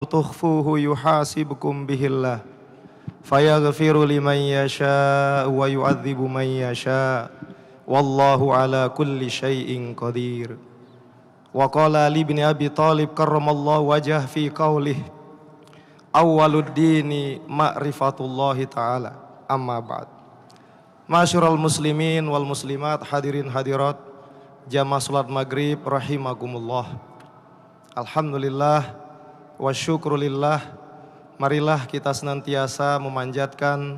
tukhfuhu yuhasibukum bihillah fayaghfiru liman yasha wa yu'adzibu man yasha wallahu ala kulli syai'in qadir. Wa qala li ibn Abi Thalib karramallahu wajhah fi qawlihi awwalud dini ma'rifatullahi ta'ala amma ba'd. Masyarul muslimin wal muslimat, hadirin hadirat jamaah salat maghrib rahimakumullah. Alhamdulillah wa syukrulillah. Marilah kita senantiasa memanjatkan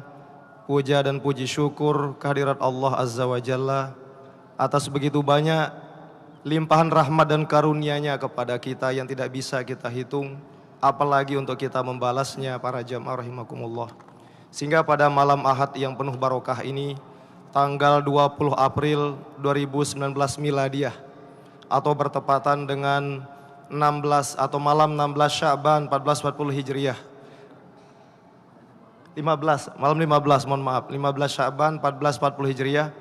puja dan puji syukur kehadirat Allah Azza wa Jalla atas begitu banyak limpahan rahmat dan karunia-Nya kepada kita yang tidak bisa kita hitung, apalagi untuk kita membalasnya para jamaah rahimakumullah. Sehingga pada malam Ahad yang penuh barokah ini, tanggal 20 April 2019 Miladiah atau bertepatan dengan 16 atau malam 16 Sya'ban 1440 Hijriah. 15 Sya'ban 1440 Hijriah,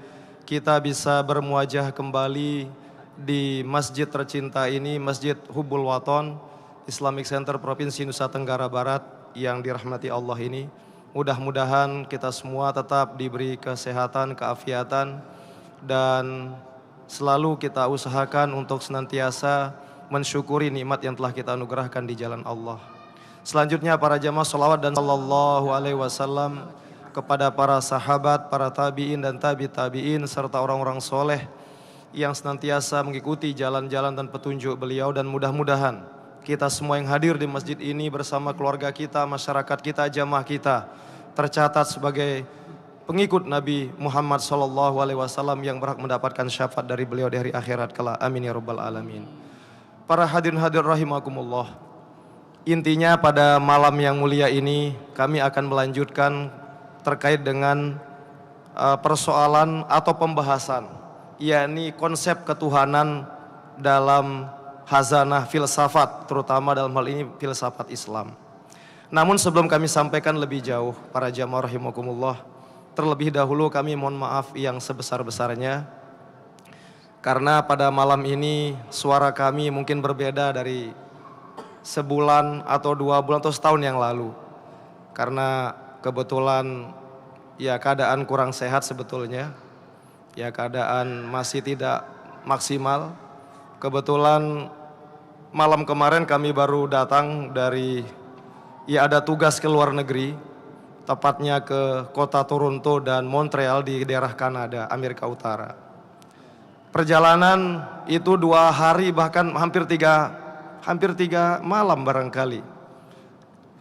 kita bisa bermuajah kembali di masjid tercinta ini, Masjid Hubbul Waton Islamic Center Provinsi Nusa Tenggara Barat yang dirahmati Allah ini. Mudah-mudahan kita semua tetap diberi kesehatan, keafiatan, dan selalu kita usahakan untuk senantiasa mensyukuri nikmat yang telah kita anugerahkan di jalan Allah. Selanjutnya para jamaah salawat dan sallallahu alaihi wasallam kepada para sahabat, para tabi'in dan tabi'in serta orang-orang soleh yang senantiasa mengikuti jalan-jalan dan petunjuk beliau, dan mudah-mudahan kita semua yang hadir di masjid ini bersama keluarga kita, masyarakat kita, jamaah kita tercatat sebagai pengikut Nabi Muhammad SAW yang berhak mendapatkan syafaat dari beliau di hari akhirat kelak. Amin ya rabbal alamin. Para hadirin rahimakumullah. Intinya pada malam yang mulia ini kami akan melanjutkan terkait dengan persoalan atau pembahasan, yakni konsep ketuhanan dalam hazanah filsafat, terutama dalam hal ini filsafat Islam. Namun sebelum kami sampaikan lebih jauh para jamaah rahimakumullah, terlebih dahulu kami mohon maaf yang sebesar-besarnya karena pada malam ini suara kami mungkin berbeda dari sebulan atau 2 bulan atau setahun yang lalu. Karena kebetulan ya keadaan kurang sehat sebetulnya. Ya keadaan masih tidak maksimal. Kebetulan malam kemarin kami baru datang dari ada tugas ke luar negeri, tepatnya ke kota Toronto dan Montreal di daerah Kanada, Amerika Utara. Perjalanan itu 2 hari bahkan hampir 3 malam barangkali.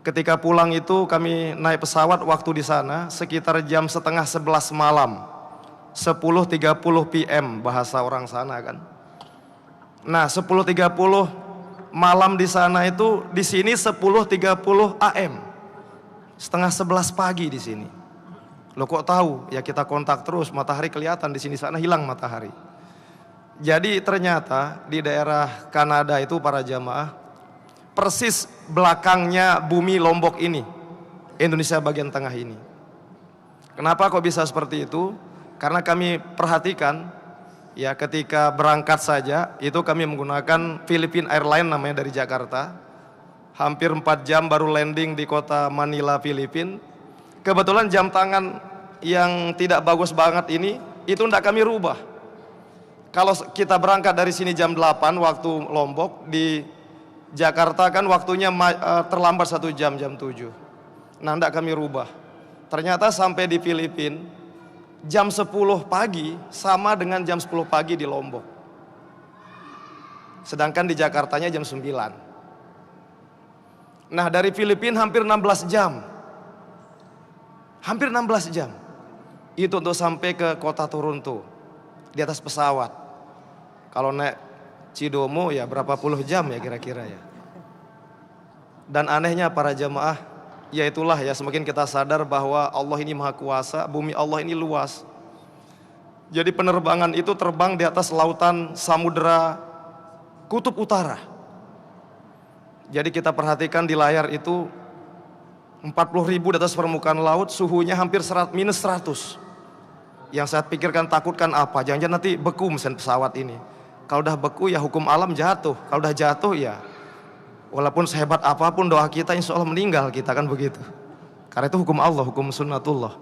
Ketika pulang itu kami naik pesawat, waktu di sana sekitar jam setengah 11 malam. 10.30 PM bahasa orang sana kan. Nah 10.30 malam di sana itu, di sini 10.30 AM. Setengah 11 pagi di sini. Lo kok tahu? Ya kita kontak terus, matahari kelihatan di sini, sana hilang matahari. Jadi ternyata di daerah Kanada itu para jamaah, persis belakangnya bumi Lombok ini, Indonesia bagian tengah ini. Kenapa kok bisa seperti itu? Karena kami perhatikan ya ketika berangkat saja itu kami menggunakan Philippine Airlines namanya dari Jakarta. Hampir 4 jam baru landing di kota Manila, Filipina. Kebetulan jam tangan yang tidak bagus banget ini, itu tidak kami rubah. Kalau kita berangkat dari sini jam 8 waktu Lombok, di Jakarta kan waktunya terlambat 1 jam, jam 7. Nah tidak kami rubah. Ternyata sampai di Filipina jam 10 pagi sama dengan jam 10 pagi di Lombok. Sedangkan di Jakartanya jam 9. Nah dari Filipina hampir 16 jam. Hampir 16 jam. Itu untuk sampai ke kota Toronto di atas pesawat. Kalau naik Cidomo ya berapa puluh jam ya kira-kira ya. Dan anehnya para jamaah, ya itulah ya, semakin kita sadar bahwa Allah ini maha kuasa, bumi Allah ini luas. Jadi penerbangan itu terbang di atas lautan samudera kutub utara. Jadi kita perhatikan di layar itu 40.000 di atas permukaan laut, suhunya hampir minus 100. Yang saya pikirkan takutkan apa? Jangan-jangan nanti beku mesin pesawat ini. Kalau udah beku ya hukum alam jatuh. Kalau udah jatuh ya Walaupun sehebat apapun doa kita, insya Allah meninggal kita, kan begitu. Karena itu hukum Allah, hukum sunnatullah.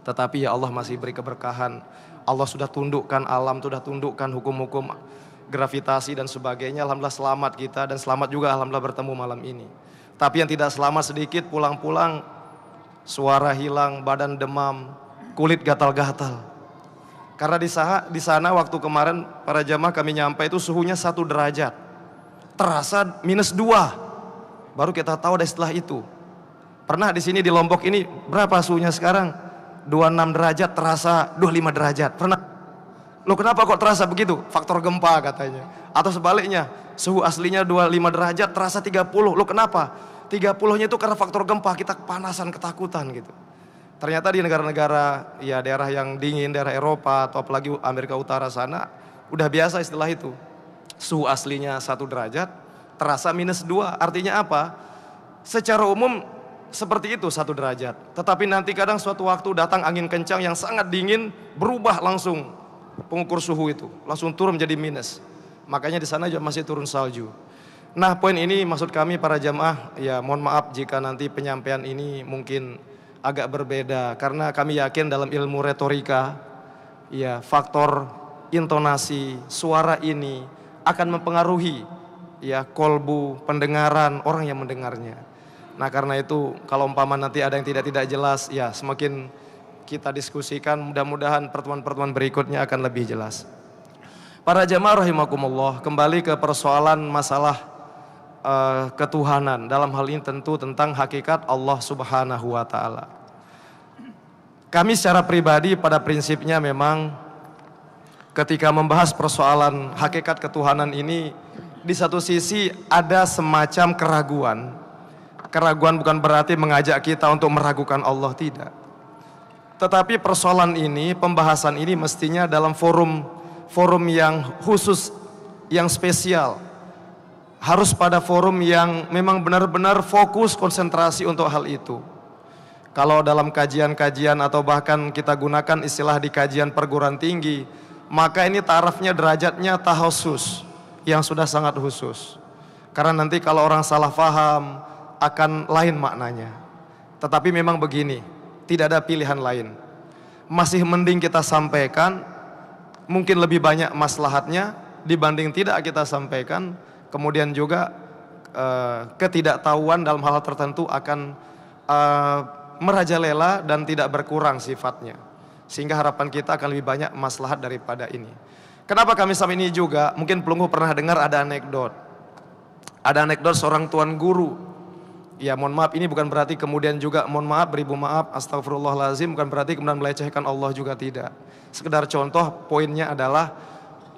Tetapi ya Allah masih beri keberkahan. Allah sudah tundukkan alam, sudah tundukkan hukum-hukum gravitasi dan sebagainya. Alhamdulillah selamat kita, dan selamat juga alhamdulillah bertemu malam ini. Tapi yang tidak selamat sedikit, pulang-pulang suara hilang, badan demam, kulit gatal-gatal. Karena di sana waktu kemarin para jamaah kami nyampe itu suhunya 1 derajat. Terasa -2. Baru kita tahu dari setelah itu. Pernah di sini di Lombok ini berapa suhunya sekarang? 26 derajat, terasa 25 derajat. Pernah? Loh kenapa kok terasa begitu? Faktor gempa katanya. Atau sebaliknya, suhu aslinya 25 derajat, terasa 30. Loh kenapa? 30-nya itu karena faktor gempa, kita kepanasan, ketakutan gitu. Ternyata di negara-negara ya daerah yang dingin, daerah Eropa atau apalagi Amerika Utara sana, udah biasa istilah itu. Suhu aslinya 1 derajat, terasa -2. Artinya apa? Secara umum seperti itu 1 derajat. Tetapi nanti kadang suatu waktu datang angin kencang yang sangat dingin, berubah langsung pengukur suhu itu, langsung turun menjadi minus. Makanya di sana juga masih turun salju. Nah, poin ini maksud kami para jamaah, ya mohon maaf jika nanti penyampaian ini mungkin agak berbeda, karena kami yakin dalam ilmu retorika, ya faktor intonasi suara ini akan mempengaruhi ya kolbu pendengaran orang yang mendengarnya. Nah karena itu kalau umpama nanti ada yang tidak jelas, ya semakin kita diskusikan, mudah-mudahan pertemuan-pertemuan berikutnya akan lebih jelas. Para jamaah rahimakumullah, kembali ke persoalan masalah ketuhanan. Dalam hal ini tentu tentang hakikat Allah Subhanahu wa Ta'ala. Kami secara pribadi pada prinsipnya memang ketika membahas persoalan hakikat ketuhanan ini, di satu sisi ada semacam keraguan. Keraguan bukan berarti mengajak kita untuk meragukan Allah, tidak. Tetapi persoalan ini, pembahasan ini mestinya dalam forum yang khusus, yang spesial. Harus pada forum yang memang benar-benar fokus konsentrasi untuk hal itu. Kalau dalam kajian-kajian atau bahkan kita gunakan istilah di kajian perguruan tinggi, maka ini tarafnya derajatnya tahosus, yang sudah sangat khusus. Karena nanti kalau orang salah faham akan lain maknanya. Tetapi memang begini, tidak ada pilihan lain. Masih mending kita sampaikan, mungkin lebih banyak maslahatnya dibanding tidak kita sampaikan. Kemudian juga ketidaktahuan dalam hal tertentu akan merajalela dan tidak berkurang sifatnya. Sehingga harapan kita akan lebih banyak maslahat daripada ini. Kenapa kami sampai ini juga? Mungkin pelunggu pernah dengar ada anekdot. Ada anekdot seorang tuan guru. Ya mohon maaf, ini bukan berarti kemudian juga mohon maaf, beribu maaf, astagfirullahaladzim, bukan berarti kemudian melecehkan Allah juga, tidak. Sekedar contoh, poinnya adalah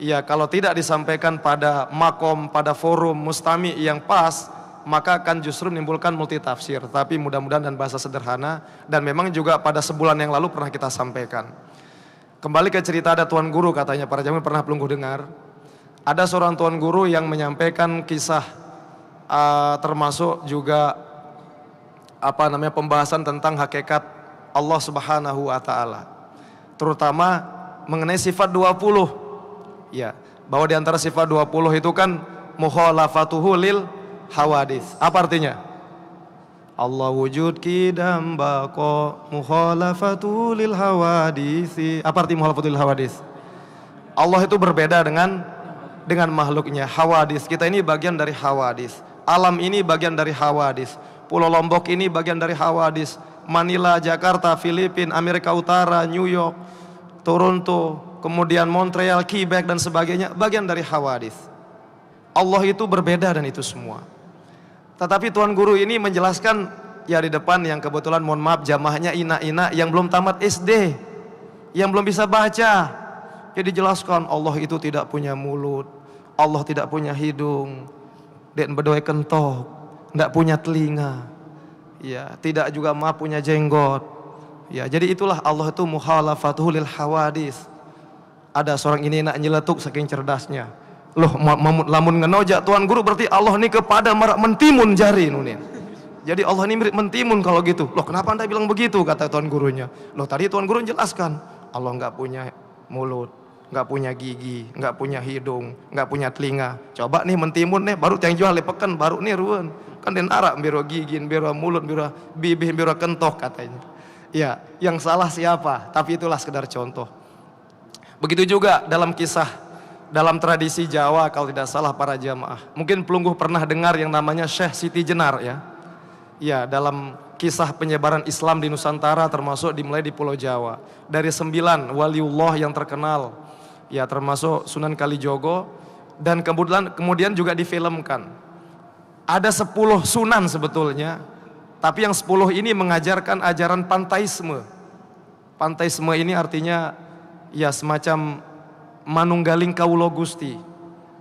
ya kalau tidak disampaikan pada makom, pada forum mustami yang pas, maka akan justru menimbulkan multitafsir. Tapi mudah-mudahan dan bahasa sederhana, dan memang juga pada sebulan yang lalu pernah kita sampaikan. Kembali ke cerita ada tuan guru, katanya para jamaah pernah pelunggu dengar. Ada seorang tuan guru yang menyampaikan kisah termasuk juga pembahasan tentang hakikat Allah Subhanahu wa Ta'ala, terutama mengenai sifat 20. Ya, bahwa di antara sifat 20 itu kan mukhalafatuhu lil hawadis. Apa artinya? Allah wujud kidam baqo mukhalafatuhu lil hawadisi. Apa arti mukhalafatuhu lil hawadis? Allah itu berbeda dengan makhluknya. Hawadis, kita ini bagian dari hawadis. Alam ini bagian dari hawadis. Pulau Lombok ini bagian dari hawadis. Manila, Jakarta, Filipina, Amerika Utara, New York, Toronto, kemudian Montreal, Quebec dan sebagainya, bagian dari hawadis. Allah itu berbeda dan itu semua. Tetapi tuan guru ini menjelaskan ya di depan yang kebetulan mohon maaf jamaahnya ina-ina yang belum tamat SD, yang belum bisa baca. Jadi jelaskan Allah itu tidak punya mulut, Allah tidak punya hidung, dan berdoa kentok, tidak punya telinga, ya tidak juga maaf punya jenggot. Ya, jadi itulah Allah itu mukhalafatuhu lil hawadis. Ada seorang ini nak nyeletuk saking cerdasnya. Loh, lamun ngenoja tuan guru berarti Allah ini kepada merak mentimun jari nunin. Jadi Allah ini mirip mentimun kalau gitu. Loh, kenapa Anda bilang begitu, kata tuan gurunya. Loh, tadi tuan guru jelaskan Allah nggak punya mulut, nggak punya gigi, nggak punya hidung, nggak punya telinga. Coba nih mentimun nih, baru yang jual lepekan, baru nih ruan. Kan den arak biro gigi, biro mulut, biro bibih, biro kentok katanya. Ya, yang salah siapa? Tapi itulah sekedar contoh. Begitu juga dalam kisah, dalam tradisi Jawa kalau tidak salah para jamaah. Mungkin pelungguh pernah dengar yang namanya Syekh Siti Jenar ya. Ya, dalam kisah penyebaran Islam di Nusantara termasuk dimulai di Pulau Jawa. Dari 9 waliullah yang terkenal, ya termasuk Sunan Kalijogo, dan kemudian juga difilmkan. Ada 10 sunan sebetulnya, tapi yang 10 ini mengajarkan ajaran pantaisme. Pantaisme ini artinya ya semacam manunggaling kaulo Gusti,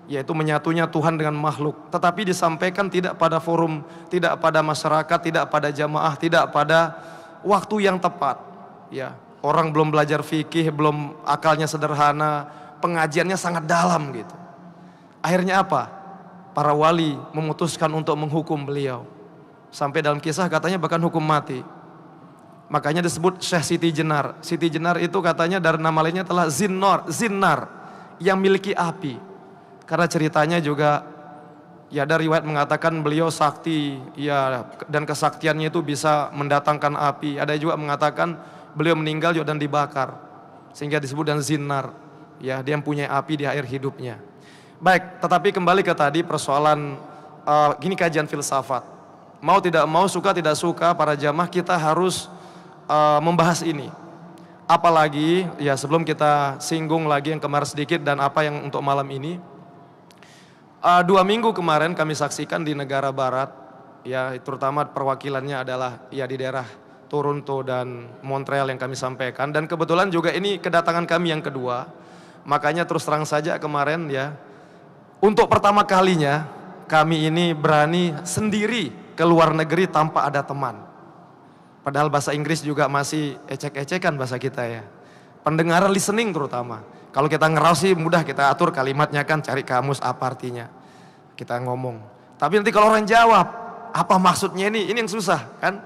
yaitu menyatunya Tuhan dengan makhluk, tetapi disampaikan tidak pada forum, tidak pada masyarakat, tidak pada jamaah, tidak pada waktu yang tepat. Ya, orang belum belajar fikih, belum akalnya sederhana, pengajiannya sangat dalam gitu. Akhirnya apa? Para wali memutuskan untuk menghukum beliau. Sampai dalam kisah katanya bahkan hukum mati. Makanya disebut Syekh Siti Jenar. Siti Jenar itu katanya dari nama lainnya telah Zinnar, yang miliki api. Karena ceritanya juga ya ada riwayat mengatakan beliau sakti, ya, dan kesaktiannya itu bisa mendatangkan api. Ada juga mengatakan beliau meninggal juga dan dibakar, sehingga disebut dan Zinnar. Ya, dia yang punya api di akhir hidupnya. Baik, tetapi kembali ke tadi persoalan gini kajian filsafat. Mau tidak mau, suka tidak suka, para jamaah kita harus membahas ini. Apalagi ya sebelum kita singgung lagi yang kemarin sedikit dan apa yang untuk malam ini. 2 minggu kemarin kami saksikan di negara barat, ya terutama perwakilannya adalah ya di daerah Toronto dan Montreal yang kami sampaikan, dan kebetulan juga ini kedatangan kami yang kedua. Makanya terus terang saja kemarin ya, untuk pertama kalinya kami ini berani sendiri ke luar negeri tanpa ada teman. Padahal bahasa Inggris juga masih ecek-ecekan bahasa kita ya. Pendengaran listening terutama. Kalau kita ngerau sih mudah, kita atur kalimatnya kan, cari kamus apa artinya. Kita ngomong. Tapi nanti kalau orang jawab, apa maksudnya ini yang susah kan.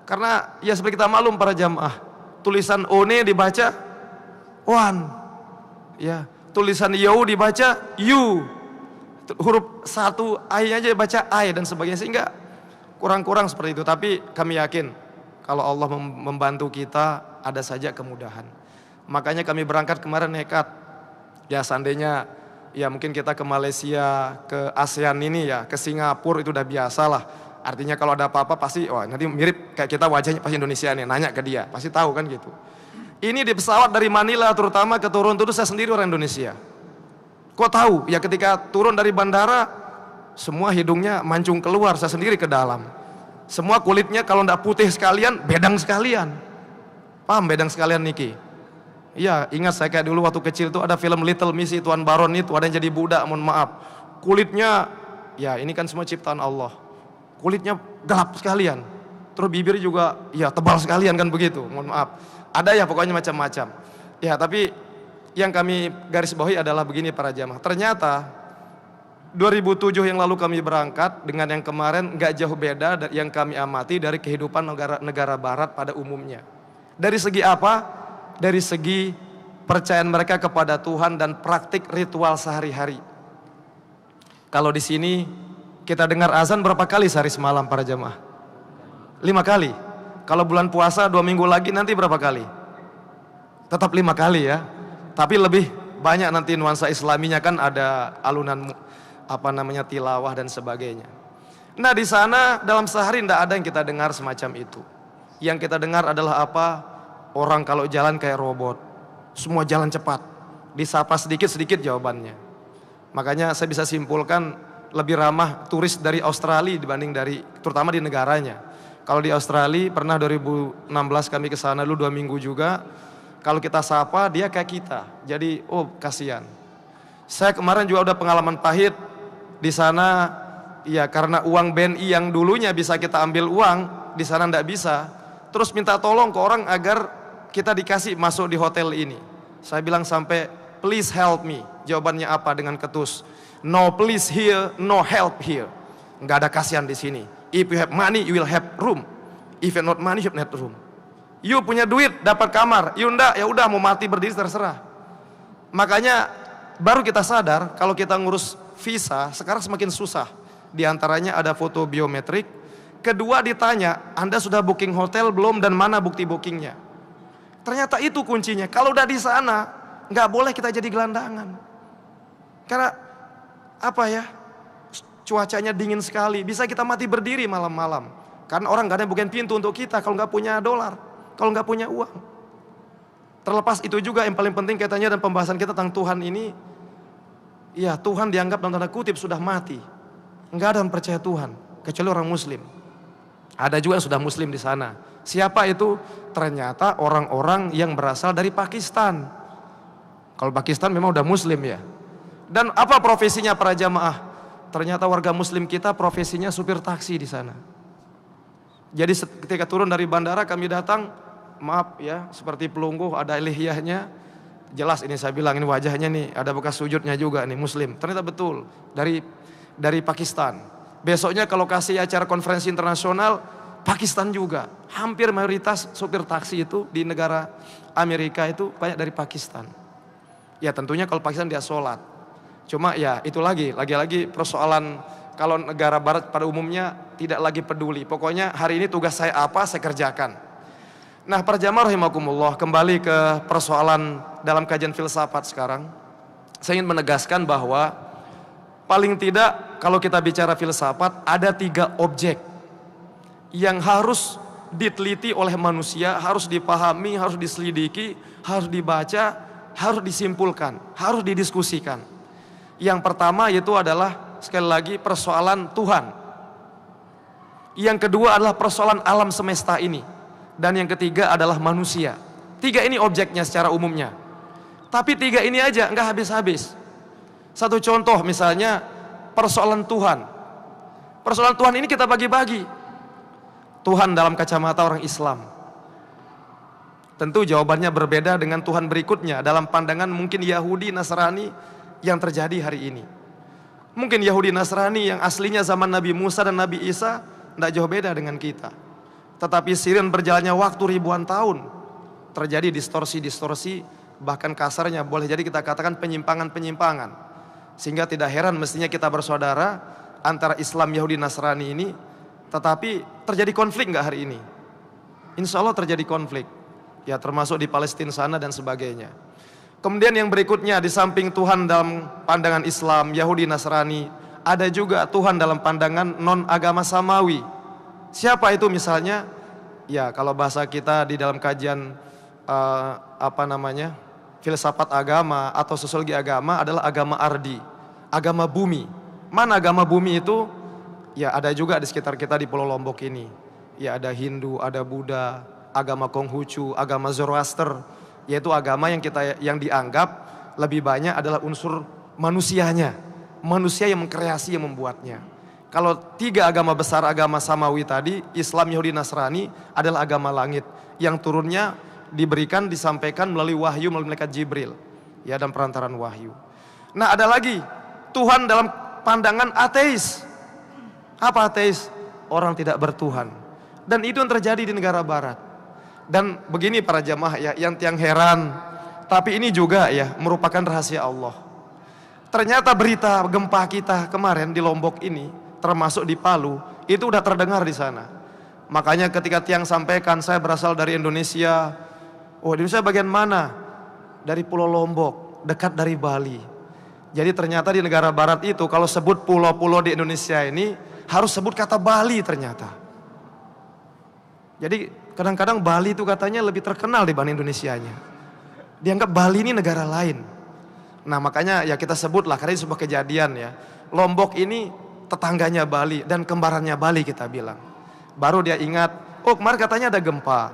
Karena ya seperti kita maklum para jamaah, tulisan one dibaca one. Ya, tulisan you dibaca you. Huruf satu I aja dibaca I dan sebagainya, sehingga kurang-kurang seperti itu. Tapi kami yakin kalau Allah membantu kita, ada saja kemudahan. Makanya kami berangkat kemarin nekat. Ya seandainya, ya mungkin kita ke Malaysia, ke ASEAN ini ya, ke Singapura itu udah biasa lah. Artinya kalau ada apa-apa pasti, wah nanti mirip kayak kita wajahnya pasti Indonesia nih, nanya ke dia, pasti tahu kan gitu. Ini di pesawat dari Manila terutama ke Toronto itu saya sendiri orang Indonesia. Kok tahu? Ya ketika turun dari bandara, semua hidungnya mancung keluar, saya sendiri ke dalam. Semua kulitnya kalau ndak putih sekalian, bedang sekalian. Paham bedang sekalian Niki? Iya, ingat saya kayak dulu waktu kecil itu ada film Little Miss, Tuan Baron itu ada yang jadi budak, mohon maaf. Kulitnya, ya ini kan semua ciptaan Allah. Kulitnya gelap sekalian. Terus bibir juga, ya tebal sekalian kan begitu, mohon maaf. Ada ya pokoknya macam-macam. Ya tapi yang kami garis bawahi adalah begini para jamaah. Ternyata 2007 yang lalu kami berangkat dengan yang kemarin nggak jauh beda yang kami amati dari kehidupan negara barat pada umumnya. Dari segi apa? Dari segi percayaan mereka kepada Tuhan dan praktik ritual sehari-hari. Kalau di sini kita dengar azan berapa kali sehari semalam para jamaah? 5 kali. Kalau bulan puasa 2 minggu lagi nanti berapa kali? Tetap 5 kali ya. Tapi lebih banyak nanti nuansa islaminya kan, ada alunan apa namanya tilawah dan sebagainya. Nah di sana dalam sehari tidak ada yang kita dengar semacam itu. Yang kita dengar adalah apa? Orang kalau jalan kayak robot, semua jalan cepat, disapa sedikit-sedikit jawabannya. Makanya saya bisa simpulkan lebih ramah turis dari Australia dibanding dari terutama di negaranya. Kalau di Australia pernah 2016 kami ke sana dulu 2 minggu juga. Kalau kita sapa dia kayak kita, jadi oh kasihan. Saya kemarin juga udah pengalaman pahit. Di sana, ya karena uang BNI yang dulunya bisa kita ambil uang, di sana ndak bisa. Terus minta tolong ke orang agar kita dikasih masuk di hotel ini. Saya bilang sampai, please help me. Jawabannya apa dengan ketus? No please here, no help here. Nggak ada kasihan di sini. If you have money, you will have room. If you not money, you have not room. You punya duit, dapat kamar. You ndak, ya udah mau mati berdiri terserah. Makanya baru kita sadar kalau kita ngurus visa sekarang semakin susah. Di antaranya ada foto biometrik. Kedua ditanya, Anda sudah booking hotel belum dan mana bukti bookingnya? Ternyata itu kuncinya. Kalau udah di sana, nggak boleh kita jadi gelandangan. Karena apa ya? Cuacanya dingin sekali, bisa kita mati berdiri malam-malam. Karena orang nggak ada yang bukain pintu untuk kita kalau nggak punya dolar, kalau nggak punya uang. Terlepas itu juga yang paling penting kaitannya dan pembahasan kita tentang Tuhan ini, ya Tuhan dianggap dalam tanda kutip sudah mati. Nggak ada yang percaya Tuhan, kecuali orang Muslim. Ada juga yang sudah Muslim di sana. Siapa itu? Ternyata orang-orang yang berasal dari Pakistan. Kalau Pakistan memang udah Muslim ya. Dan apa profesinya para jamaah? Ternyata warga Muslim kita profesinya supir taksi di sana. Jadi ketika turun dari bandara kami datang, maaf ya, seperti pelungguh ada lihyahnya. Jelas ini saya bilang ini wajahnya nih ada bekas sujudnya juga nih Muslim. Ternyata betul dari Pakistan. Besoknya kalau kasih acara konferensi internasional Pakistan juga. Hampir mayoritas supir taksi itu di negara Amerika itu banyak dari Pakistan. Ya tentunya kalau Pakistan dia sholat. Cuma ya itu lagi-lagi persoalan kalau negara barat pada umumnya tidak lagi peduli. Pokoknya hari ini tugas saya apa saya kerjakan. Nah para jamaah rahimakumullah, kembali ke persoalan dalam kajian filsafat sekarang. Saya ingin menegaskan bahwa paling tidak kalau kita bicara filsafat ada 3 objek yang harus diteliti oleh manusia, harus dipahami, harus diselidiki, harus dibaca, harus disimpulkan, harus didiskusikan. Yang pertama yaitu adalah sekali lagi persoalan Tuhan. Yang kedua adalah persoalan alam semesta ini. Dan yang ketiga adalah manusia. 3 ini objeknya secara umumnya. Tapi 3 ini aja nggak habis-habis. Satu contoh misalnya persoalan Tuhan. Persoalan Tuhan ini kita bagi-bagi. Tuhan dalam kacamata orang Islam. Tentu jawabannya berbeda dengan Tuhan berikutnya dalam pandangan mungkin Yahudi, Nasrani yang terjadi hari ini. Mungkin Yahudi Nasrani yang aslinya zaman Nabi Musa dan Nabi Isa tidak jauh beda dengan kita. Tetapi seiring berjalannya waktu ribuan tahun terjadi distorsi-distorsi, bahkan kasarnya boleh jadi kita katakan penyimpangan-penyimpangan. Sehingga tidak heran mestinya kita bersaudara antara Islam, Yahudi, Nasrani ini. Tetapi terjadi konflik nggak hari ini? Insya Allah terjadi konflik. Ya termasuk di Palestina sana dan sebagainya. Kemudian yang berikutnya di samping Tuhan dalam pandangan Islam, Yahudi, Nasrani, ada juga Tuhan dalam pandangan non agama samawi. Siapa itu misalnya? Ya kalau bahasa kita di dalam kajian filsafat agama atau sosiologi agama adalah agama ardi, agama bumi. Mana agama bumi itu? Ya ada juga di sekitar kita di Pulau Lombok ini. Ya ada Hindu, ada Buddha, agama Konghucu, agama Zoroaster. Yaitu agama yang dianggap lebih banyak adalah unsur manusianya. Manusia yang mengkreasi, yang membuatnya. Kalau 3 agama besar agama samawi tadi, Islam, Yahudi, Nasrani adalah agama langit. Yang turunnya diberikan, disampaikan melalui wahyu, melalui malaikat Jibril. Ya dan perantaran wahyu. Nah ada lagi, Tuhan dalam pandangan ateis. Apa ateis? Orang tidak bertuhan. Dan itu yang terjadi di negara barat. Dan begini para jamaah ya, yang heran, tapi ini juga ya merupakan rahasia Allah. Ternyata berita gempa kita kemarin di Lombok ini, termasuk di Palu, itu udah terdengar di sana. Makanya ketika tiang sampaikan saya berasal dari Indonesia, oh Indonesia bagian mana? Dari Pulau Lombok, dekat dari Bali. Jadi ternyata di negara barat itu kalau sebut pulau-pulau di Indonesia ini harus sebut kata Bali ternyata. Jadi kadang-kadang Bali itu katanya lebih terkenal dibanding Indonesianya. Dianggap Bali ini negara lain. Nah makanya ya kita sebutlah karena ini sebuah kejadian ya. Lombok ini tetangganya Bali dan kembarannya Bali kita bilang. Baru dia ingat, oh kemarin katanya ada gempa.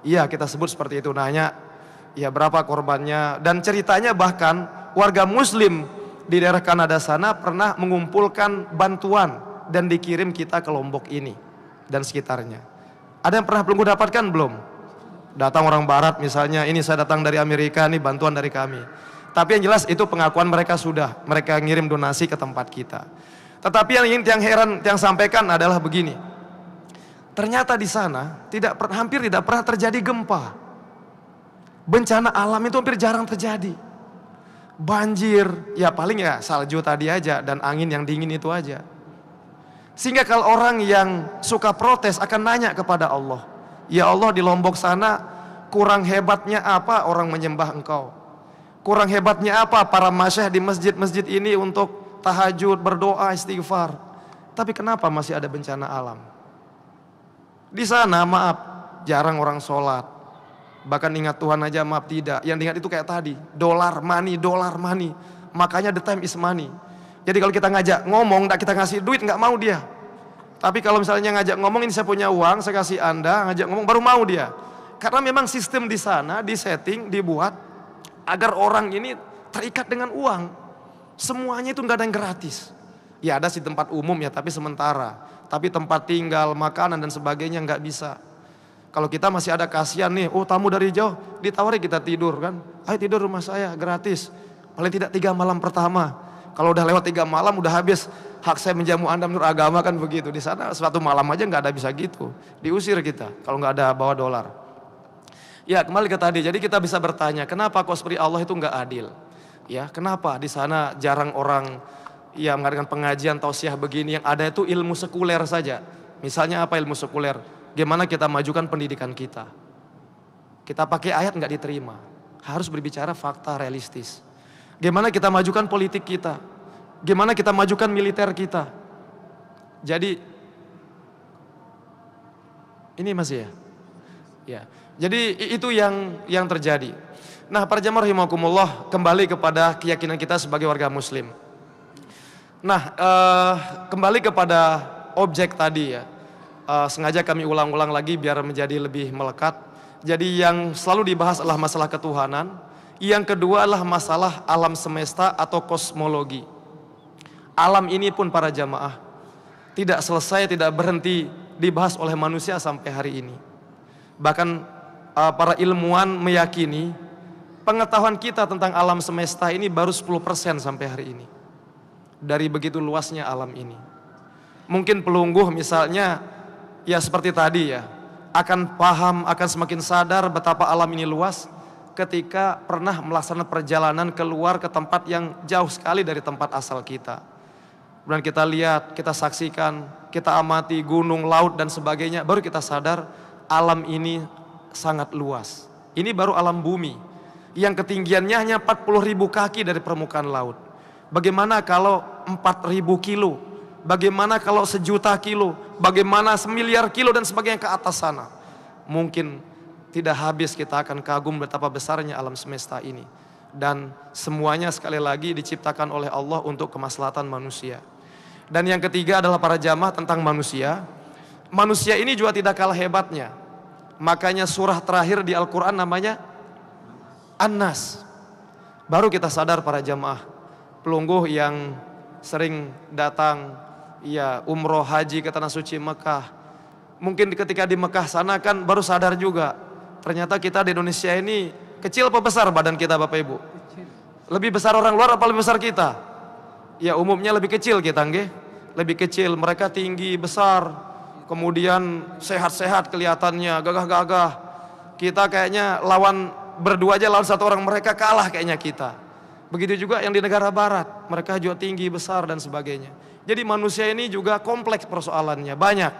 Iya kita sebut seperti itu. Nanya, ya berapa korbannya. Dan ceritanya bahkan warga Muslim di daerah Kanada sana pernah mengumpulkan bantuan dan dikirim kita ke Lombok ini dan sekitarnya. Ada yang pernah belum dapatkan belum? Datang orang barat misalnya, ini saya datang dari Amerika, ini bantuan dari kami. Tapi yang jelas itu pengakuan mereka sudah, mereka ngirim donasi ke tempat kita. Tetapi yang ingin yang sampaikan adalah begini. Ternyata di sana hampir tidak pernah terjadi gempa. Bencana alam itu hampir jarang terjadi. banjir, ya paling ya salju tadi aja dan angin yang dingin itu aja. Sehingga kalau orang yang suka protes akan nanya kepada Allah, ya Allah, di Lombok sana kurang hebatnya apa orang menyembah Engkau? Kurang hebatnya apa para masyayikh di masjid-masjid ini untuk tahajud, berdoa, istighfar? Tapi kenapa masih ada bencana alam? Di sana maaf, jarang orang sholat. Bahkan ingat Tuhan aja maaf tidak. Yang diingat itu kayak tadi, dolar money. Makanya the time is money. Jadi kalau kita ngajak ngomong, kita ngasih duit, nggak mau dia. Tapi kalau misalnya ngajak ngomong, ini saya punya uang, saya kasih Anda, ngajak ngomong baru mau dia. Karena memang sistem di sana, di setting, dibuat agar orang ini terikat dengan uang. Semuanya itu nggak ada yang gratis. Ya ada sih tempat umum ya, tapi sementara. Tapi tempat tinggal, makanan dan sebagainya nggak bisa. Kalau kita masih ada kasihan nih, oh tamu dari jauh, ditawari kita tidur kan. Ayo tidur rumah saya, gratis. Paling tidak 3 malam pertama. Kalau udah lewat 3 malam udah habis hak saya menjamu Anda menurut agama kan begitu. Di sana 1 malam aja nggak ada bisa gitu. Diusir kita kalau nggak ada bawa dolar. Ya kembali ke tadi. Jadi kita bisa bertanya, kenapa kok seperti Allah itu nggak adil? Ya kenapa di sana jarang orang yang mengadakan pengajian tausiah begini, yang ada itu ilmu sekuler saja. Misalnya apa ilmu sekuler? Gimana kita majukan pendidikan kita? Kita pakai ayat nggak diterima. Harus berbicara fakta realistis. Gimana kita majukan politik kita? Gimana kita majukan militer kita? Jadi ini masih ya? Ya. Jadi itu yang terjadi. Nah, para jamaah rahimakumullah, kembali kepada keyakinan kita sebagai warga muslim. Nah, kembali kepada objek tadi ya. Sengaja kami ulang-ulang lagi biar menjadi lebih melekat. Jadi yang selalu dibahas adalah masalah ketuhanan. Yang kedua adalah masalah alam semesta atau kosmologi. Alam ini pun para jamaah tidak selesai, tidak berhenti dibahas oleh manusia sampai hari ini. Bahkan para ilmuwan meyakini pengetahuan kita tentang alam semesta ini baru 10% sampai hari ini. Dari begitu luasnya alam ini. Mungkin pelungguh misalnya ya seperti tadi ya, akan paham, akan semakin sadar betapa alam ini luas ketika pernah melaksanakan perjalanan keluar ke tempat yang jauh sekali dari tempat asal kita. Dan kita lihat, kita saksikan, kita amati gunung, laut dan sebagainya, baru kita sadar alam ini sangat luas. Ini baru alam bumi yang ketinggiannya hanya 40.000 kaki dari permukaan laut. Bagaimana kalau 4.000 kilo? Bagaimana kalau 1.000.000 kilo? Bagaimana 1.000.000.000 kilo dan sebagainya ke atas sana? Mungkin tidak habis kita akan kagum betapa besarnya alam semesta ini. Dan semuanya sekali lagi diciptakan oleh Allah untuk kemaslahatan manusia. Dan yang ketiga adalah para jamaah tentang manusia. Manusia ini juga tidak kalah hebatnya. Makanya surah terakhir di Al-Quran namanya An-Nas. Baru kita sadar para jamaah, pelungguh yang sering datang ya umroh haji ke tanah suci Mekah. Mungkin ketika di Mekah sana kan baru sadar juga, ternyata kita di Indonesia ini kecil apa besar badan kita Bapak Ibu? Lebih besar orang luar apa lebih besar kita? Ya umumnya lebih kecil kita nggih. Lebih kecil, mereka tinggi, besar. Kemudian sehat-sehat kelihatannya, gagah-gagah. Kita kayaknya berdua aja lawan satu orang, mereka kalah kayaknya kita. Begitu juga yang di negara barat, mereka juga tinggi, besar dan sebagainya. Jadi manusia ini juga kompleks persoalannya, banyak.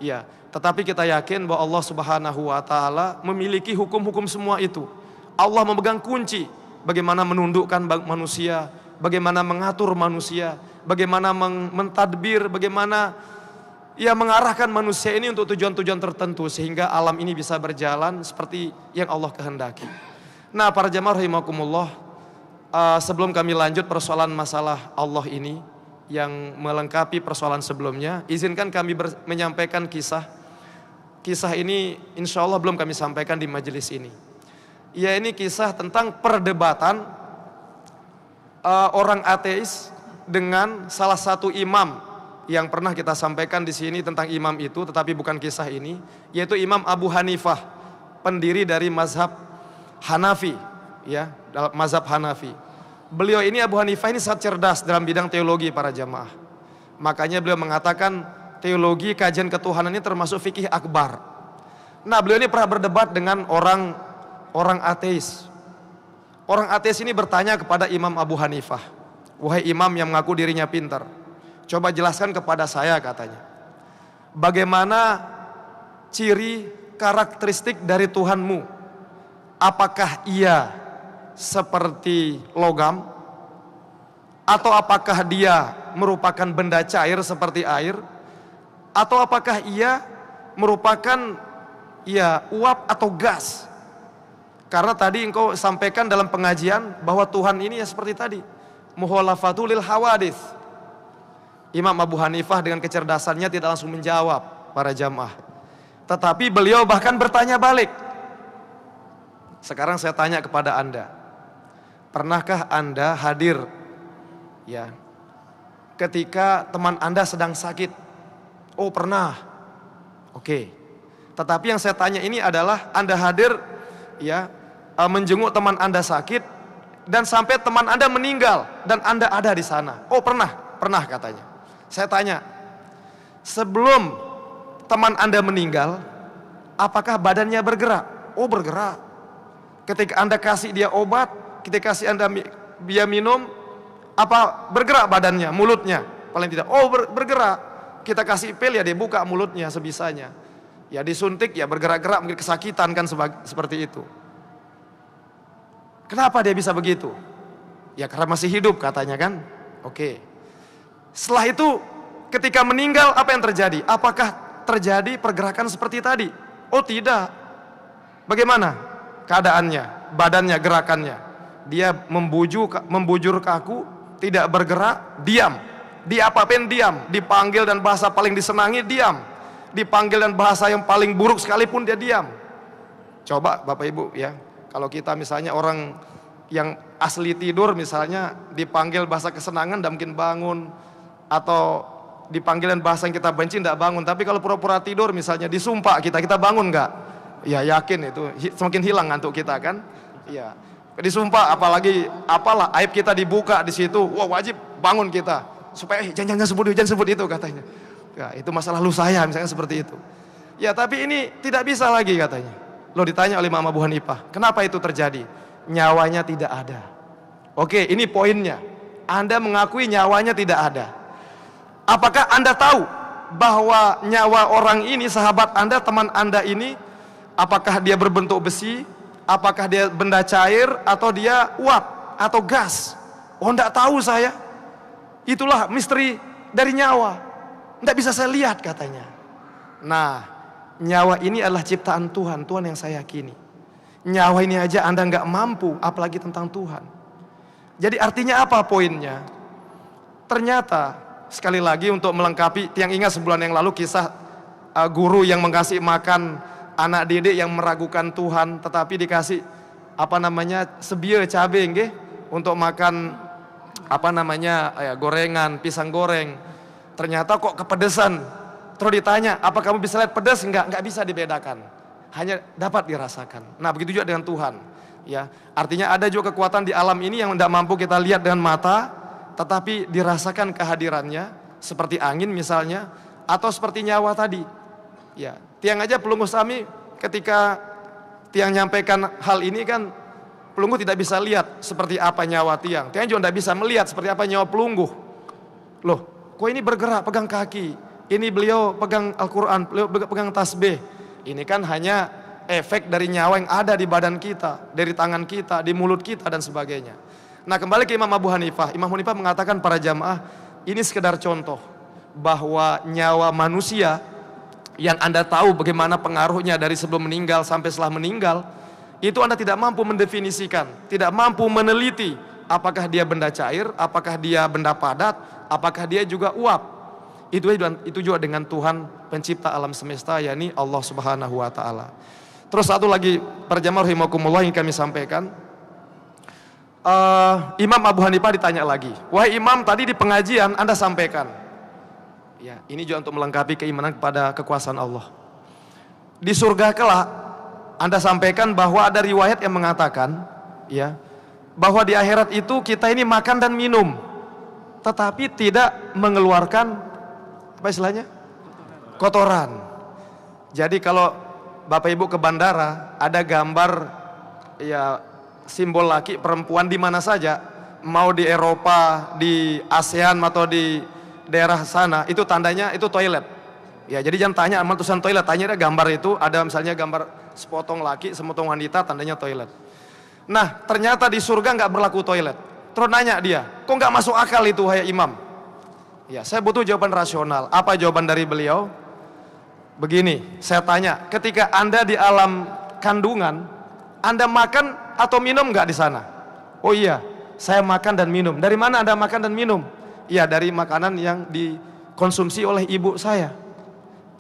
Ya, tetapi kita yakin bahwa Allah Subhanahu wa taala memiliki hukum-hukum semua itu. Allah memegang kunci bagaimana menundukkan manusia, bagaimana mengatur manusia, bagaimana mentadbir, bagaimana ya mengarahkan manusia ini untuk tujuan-tujuan tertentu sehingga alam ini bisa berjalan seperti yang Allah kehendaki. Nah, para jamaah rahimakumullah, sebelum kami lanjut persoalan masalah Allah ini yang melengkapi persoalan sebelumnya, izinkan kami menyampaikan kisah. Kisah ini insya Allah belum kami sampaikan di majelis ini. Ya, ini kisah tentang perdebatan orang ateis dengan salah satu imam yang pernah kita sampaikan di sini tentang imam itu, tetapi bukan kisah ini, yaitu Imam Abu Hanifah, pendiri dari mazhab Hanafi, ya, dalam mazhab Hanafi. Beliau ini Abu Hanifah ini sangat cerdas dalam bidang teologi para jamaah. Makanya beliau mengatakan teologi kajian ketuhanan ini termasuk fikih akbar. Nah, beliau ini pernah berdebat dengan orang ateis. Orang ateis ini bertanya kepada Imam Abu Hanifah, "Wahai imam yang mengaku dirinya pintar, coba jelaskan kepada saya," katanya, "bagaimana ciri karakteristik dari Tuhanmu? Apakah ia seperti logam? Atau apakah dia merupakan benda cair seperti air? Atau apakah ia merupakan uap atau gas?" Karena tadi engkau sampaikan dalam pengajian bahwa Tuhan ini ya seperti tadi, mukhalafatul lil hawadits. Imam Abu Hanifah dengan kecerdasannya tidak langsung menjawab para jamaah, tetapi beliau bahkan bertanya balik. Sekarang saya tanya kepada Anda, pernahkah Anda hadir ya ketika teman Anda sedang sakit? Oh, pernah. Oke. Tetapi yang saya tanya ini adalah Anda hadir ya menjenguk teman Anda sakit dan sampai teman Anda meninggal dan Anda ada di sana. Oh, pernah katanya. Saya tanya, sebelum teman Anda meninggal, apakah badannya bergerak? Oh, bergerak. Ketika Anda kasih dia obat, ketika kasih Anda dia minum, apa bergerak badannya, mulutnya? Paling tidak. Oh, bergerak. Kita kasih pil ya dia buka mulutnya sebisanya. Ya disuntik ya bergerak-gerak, mungkin kesakitan kan seperti itu. Kenapa dia bisa begitu? Ya karena masih hidup katanya kan. Oke. Setelah itu ketika meninggal apa yang terjadi? Apakah terjadi pergerakan seperti tadi? Oh tidak. Bagaimana keadaannya? Badannya, gerakannya. Dia membujur kaku, tidak bergerak, diam. Diapa-apain diam. Dipanggil dan bahasa paling disenangi diam. Dipanggil dan bahasa yang paling buruk sekalipun dia diam. Coba Bapak Ibu ya, kalau kita misalnya orang yang asli tidur misalnya dipanggil bahasa kesenangan tidak mungkin bangun, atau dipanggilan bahasa yang kita benci tidak bangun. Tapi kalau pura-pura tidur misalnya disumpah kita bangun nggak? Ya yakin itu semakin hilang ngantuk kita kan? Ya disumpah apalagi apalah aib kita dibuka di situ, wah wajib bangun kita supaya jangan sebut itu katanya. Ya, itu masa lalu saya misalnya seperti itu. Ya tapi ini tidak bisa lagi katanya. Loh ditanya oleh Imam Abu Hanifah, kenapa itu terjadi? Nyawanya tidak ada. Oke, ini poinnya. Anda mengakui nyawanya tidak ada. Apakah Anda tahu bahwa nyawa orang ini, sahabat Anda, teman Anda ini, apakah dia berbentuk besi, apakah dia benda cair, atau dia uap atau gas? Oh, enggak tahu saya. Itulah misteri dari nyawa. Tidak bisa saya lihat katanya. Nah, nyawa ini adalah ciptaan Tuhan, Tuhan yang saya yakini. Nyawa ini aja Anda nggak mampu, apalagi tentang Tuhan. Jadi artinya apa poinnya? Ternyata sekali lagi untuk melengkapi, tiang ingat sebulan yang lalu kisah guru yang mengasih makan anak didik yang meragukan Tuhan, tetapi dikasih sebieu cabai nggih untuk makan gorengan, pisang goreng. Ternyata kok kepedesan. Terus ditanya, apa kamu bisa lihat pedas? Enggak bisa dibedakan. Hanya dapat dirasakan. Nah begitu juga dengan Tuhan. Ya, artinya ada juga kekuatan di alam ini yang tidak mampu kita lihat dengan mata, tetapi dirasakan kehadirannya, seperti angin misalnya, atau seperti nyawa tadi. Ya, tiang aja Pelunggu Sami ketika tiang nyampaikan hal ini kan, pelunggu tidak bisa lihat seperti apa nyawa tiang. Tiang juga tidak bisa melihat seperti apa nyawa pelunggu. Loh, kok ini bergerak pegang kaki, ini beliau pegang Al-Quran, beliau pegang tasbih. Ini kan hanya efek dari nyawa yang ada di badan kita, dari tangan kita, di mulut kita dan sebagainya. Nah kembali ke Imam Abu Hanifah. Imam Hanifah mengatakan para jamaah, ini sekedar contoh bahwa nyawa manusia yang Anda tahu bagaimana pengaruhnya dari sebelum meninggal sampai setelah meninggal, itu Anda tidak mampu mendefinisikan, tidak mampu meneliti apakah dia benda cair, apakah dia benda padat, apakah dia juga uap. Itu juga dengan Tuhan pencipta alam semesta, yakni Allah Subhanahu wa taala. Terus satu lagi para jamaah rahimakumullah yang kami sampaikan, Imam Abu Hanifah ditanya lagi, wahai Imam, tadi di pengajian Anda sampaikan, ya ini juga untuk melengkapi keimanan kepada kekuasaan Allah. Di surga kelak Anda sampaikan bahwa ada riwayat yang mengatakan, ya, bahwa di akhirat itu kita ini makan dan minum, tetapi tidak mengeluarkan apa istilahnya? Kotoran. Jadi kalau Bapak Ibu ke bandara ada gambar ya simbol laki perempuan di mana saja, mau di Eropa, di ASEAN atau di daerah sana, itu tandanya itu toilet. Ya, jadi jangan tanya amal tulisan toilet, tanya ada gambar itu, ada misalnya gambar sepotong laki, sepotong wanita, tandanya toilet. Nah, ternyata di surga nggak berlaku toilet. Terus nanya dia, kok nggak masuk akal itu, hai imam? Ya, saya butuh jawaban rasional. Apa jawaban dari beliau? Begini, saya tanya, ketika Anda di alam kandungan, Anda makan atau minum nggak di sana? Oh iya, saya makan dan minum. Dari mana Anda makan dan minum? Iya, dari makanan yang dikonsumsi oleh ibu saya.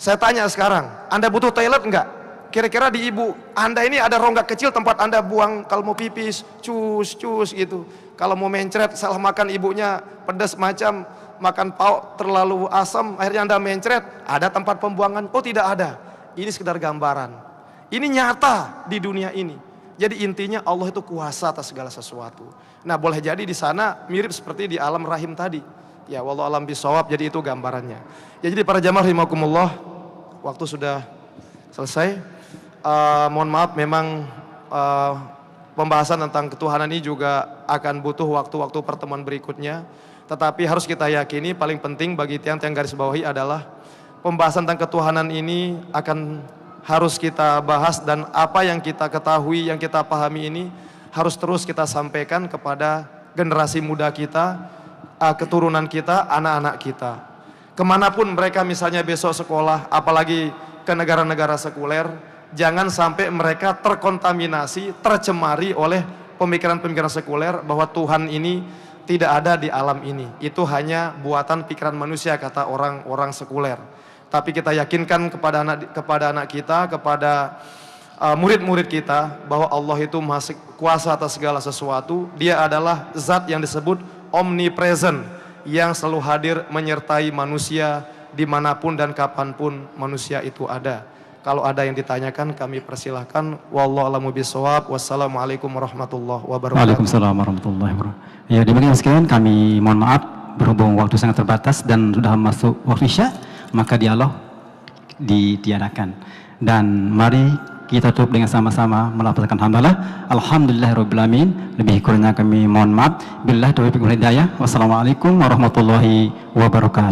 Saya tanya sekarang, Anda butuh toilet nggak? Kira-kira di ibu Anda ini ada rongga kecil tempat Anda buang kalau mau pipis, cus gitu. Kalau mau mencret, salah makan ibunya pedas macam, makan pauk terlalu asam, akhirnya Anda mencret, ada tempat pembuangan? Oh tidak ada, ini sekedar gambaran. Ini nyata di dunia ini. Jadi intinya Allah itu kuasa atas segala sesuatu. Nah boleh jadi di sana mirip seperti di alam rahim tadi. Ya wallahu alam bisawab, jadi itu gambarannya. Ya, jadi para jamaah rahimakumullah, waktu sudah selesai. Mohon maaf memang pembahasan tentang ketuhanan ini juga akan butuh waktu-waktu pertemuan berikutnya. Tetapi harus kita yakini paling penting bagi tiang-tiang garis bawahi adalah pembahasan tentang ketuhanan ini akan harus kita bahas, dan apa yang kita ketahui, yang kita pahami ini harus terus kita sampaikan kepada generasi muda kita, keturunan kita, anak-anak kita. Kemanapun mereka misalnya besok sekolah, apalagi ke negara-negara sekuler, jangan sampai mereka terkontaminasi, tercemari oleh pemikiran-pemikiran sekuler bahwa Tuhan ini tidak ada di alam ini. Itu hanya buatan pikiran manusia, kata orang-orang sekuler. Tapi kita yakinkan kepada anak kita, kepada murid-murid kita, bahwa Allah itu Maha Kuasa atas segala sesuatu. Dia adalah zat yang disebut omnipresent, yang selalu hadir menyertai manusia dimanapun dan kapanpun manusia itu ada. Kalau ada yang ditanyakan, kami persilahkan. Wallahu a'lamu bishawab. Wassalamualaikum warahmatullahi wabarakatuh. Waalaikumsalam warahmatullahi wabarakatuh. Ya, demikian sekalian, kami mohon maaf berhubung waktu sangat terbatas dan sudah masuk waktu Isya, maka dialog ditiadakan. Dan mari kita tutup dengan sama-sama melafazkan hamdalah. Alhamdulillahirabbil alamin. Lebih kurangnya kami mohon maaf. Billahi taufiq wal hidayah. Wassalamualaikum warahmatullahi wabarakatuh.